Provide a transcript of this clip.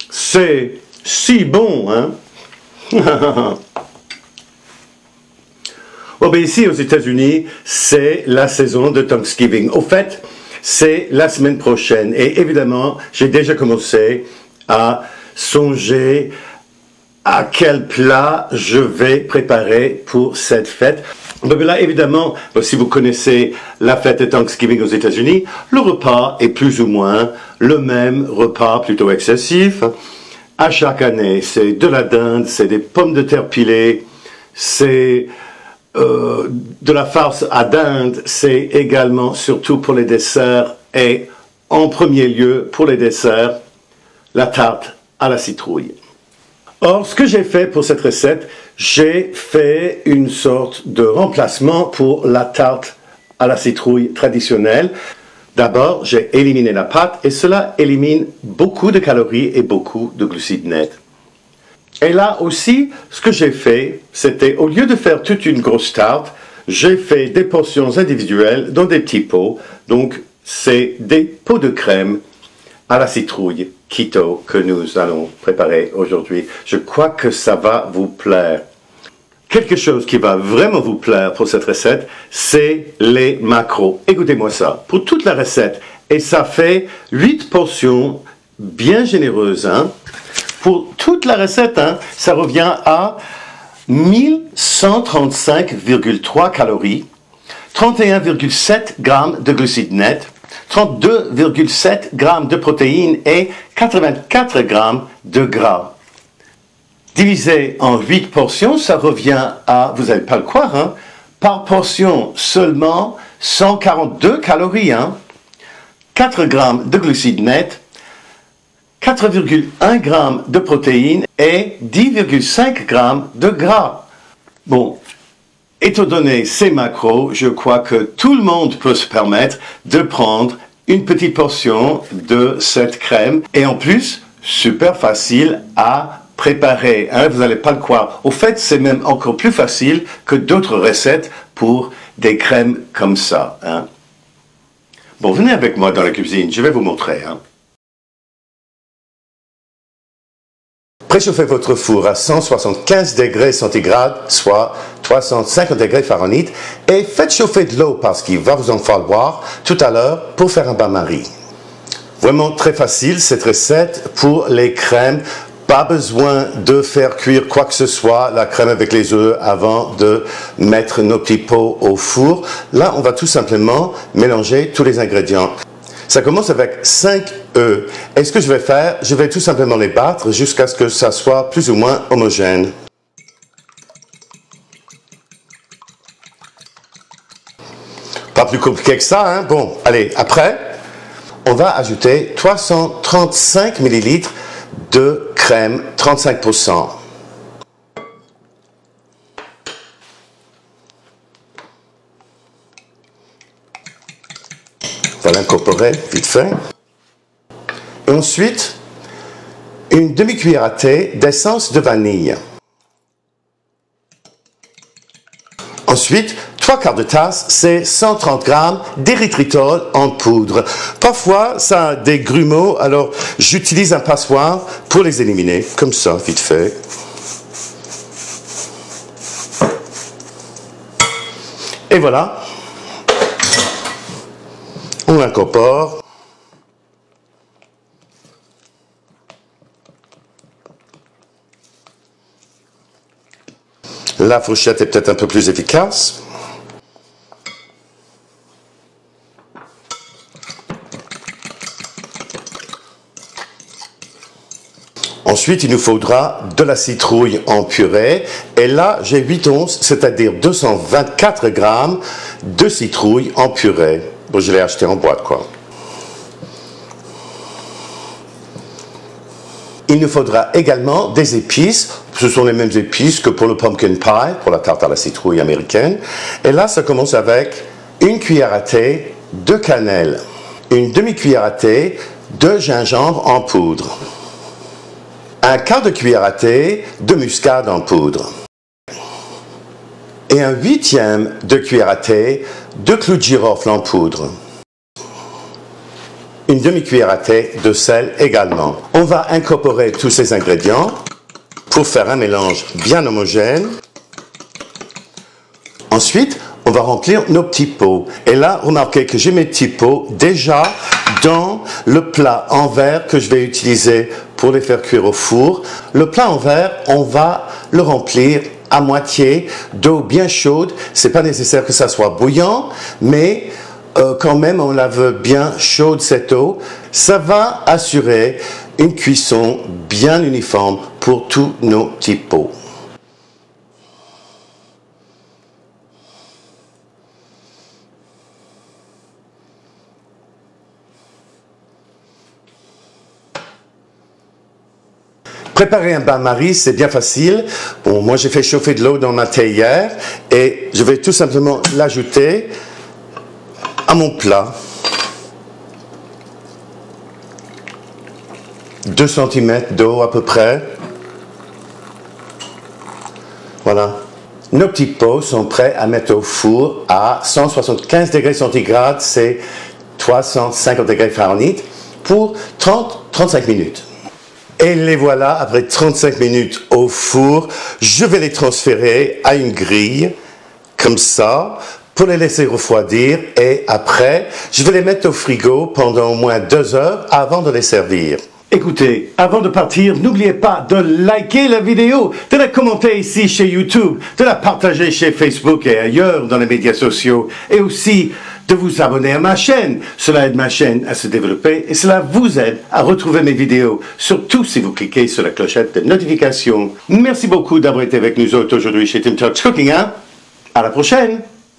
C'est si bon, hein? Bon, ben ici aux États-Unis, c'est la saison de Thanksgiving. Au fait, c'est la semaine prochaine. Et évidemment, j'ai déjà commencé à songer à quel plat je vais préparer pour cette fête. Donc là, évidemment, si vous connaissez la fête de Thanksgiving aux États-Unis, le repas est plus ou moins le même repas plutôt excessif. À chaque année, c'est de la dinde, c'est des pommes de terre pilées, c'est de la farce à dinde, c'est également, surtout pour les desserts, et en premier lieu, pour les desserts, la tarte à la citrouille. Or, ce que j'ai fait pour cette recette, j'ai fait une sorte de remplacement pour la tarte à la citrouille traditionnelle. D'abord, j'ai éliminé la pâte et cela élimine beaucoup de calories et beaucoup de glucides nets. Et là aussi, ce que j'ai fait, c'était, au lieu de faire toute une grosse tarte, j'ai fait des portions individuelles dans des petits pots. Donc, c'est des pots de crème à la citrouille keto que nous allons préparer aujourd'hui. Je crois que ça va vous plaire. Quelque chose qui va vraiment vous plaire pour cette recette, c'est les maquereaux. Écoutez-moi ça. Pour toute la recette, et ça fait 8 portions bien généreuses, hein. Pour toute la recette, hein, ça revient à 1135,3 calories, 31,7 grammes de glucides nets, 32,7 grammes de protéines et 84 grammes de gras. Divisé en 8 portions, ça revient à, vous n'allez pas le croire, hein, par portion seulement 142 calories, hein, 4 grammes de glucides nets, 4,1 grammes de protéines et 10,5 grammes de gras. Bon, étant donné ces macros, je crois que tout le monde peut se permettre de prendre une petite portion de cette crème. Et en plus, super facile à préparer, hein, vous n'allez pas le croire. Au fait, c'est même encore plus facile que d'autres recettes pour des crèmes comme ça, hein. Bon, venez avec moi dans la cuisine, je vais vous montrer, hein. Préchauffez votre four à 175 degrés centigrades, soit 350 degrés Fahrenheit, et faites chauffer de l'eau parce qu'il va vous en falloir tout à l'heure pour faire un bain-marie. Vraiment très facile cette recette pour les crèmes. Pas besoin de faire cuire quoi que ce soit, la crème avec les œufs, avant de mettre nos petits pots au four. Là, on va tout simplement mélanger tous les ingrédients. Ça commence avec 5 œufs. Et ce que je vais faire, je vais tout simplement les battre jusqu'à ce que ça soit plus ou moins homogène. Pas plus compliqué que ça, hein? Bon, allez, après, on va ajouter 335 ml de crème 35%. On va l'incorporer vite fait. Et ensuite, une demi-cuillère à thé d'essence de vanille. Ensuite, 3/4 de tasse, c'est 130 grammes d'érythritol en poudre. Parfois, ça a des grumeaux, alors j'utilise un passoire pour les éliminer, comme ça, vite fait. Et voilà. On l'incorpore. La fourchette est peut-être un peu plus efficace. Ensuite, il nous faudra de la citrouille en purée. Et là, j'ai 8 onces, c'est-à-dire 224 grammes de citrouille en purée. Bon, je l'ai acheté en boîte, quoi. Il nous faudra également des épices. Ce sont les mêmes épices que pour le pumpkin pie, pour la tarte à la citrouille américaine. Et là, ça commence avec une cuillère à thé de cannelle, une demi-cuillère à thé de gingembre en poudre, un quart de cuillère à thé de muscade en poudre et un 1/8 de cuillère à thé de clous de girofle en poudre. une demi-cuillère à thé de sel également. On va incorporer tous ces ingrédients pour faire un mélange bien homogène. Ensuite, on va remplir nos petits pots. Et là, remarquez que j'ai mes petits pots déjà dans le plat en verre que je vais utiliser pour les faire cuire au four. Le plat en verre, on va le remplir à moitié d'eau bien chaude. C'est pas nécessaire que ça soit bouillant, mais quand même, on la veut bien chaude cette eau. Ça va assurer une cuisson bien uniforme pour tous nos petits pots. Préparer un bain-marie, c'est bien facile. Bon, moi, j'ai fait chauffer de l'eau dans ma théière et je vais tout simplement l'ajouter à mon plat. 2 cm d'eau à peu près. Voilà. Nos petits pots sont prêts à mettre au four à 175 degrés centigrades, c'est 350 degrés Fahrenheit, pour 30-35 minutes. Et les voilà, après 35 minutes au four, je vais les transférer à une grille, comme ça, pour les laisser refroidir. Et après, je vais les mettre au frigo pendant au moins 2 heures avant de les servir. Écoutez, avant de partir, n'oubliez pas de liker la vidéo, de la commenter ici chez YouTube, de la partager chez Facebook et ailleurs dans les médias sociaux, et aussi de vous abonner à ma chaîne. Cela aide ma chaîne à se développer et cela vous aide à retrouver mes vidéos, surtout si vous cliquez sur la clochette de notification. Merci beaucoup d'avoir été avec nous autres aujourd'hui chez Tim Talks Cooking. À la prochaine!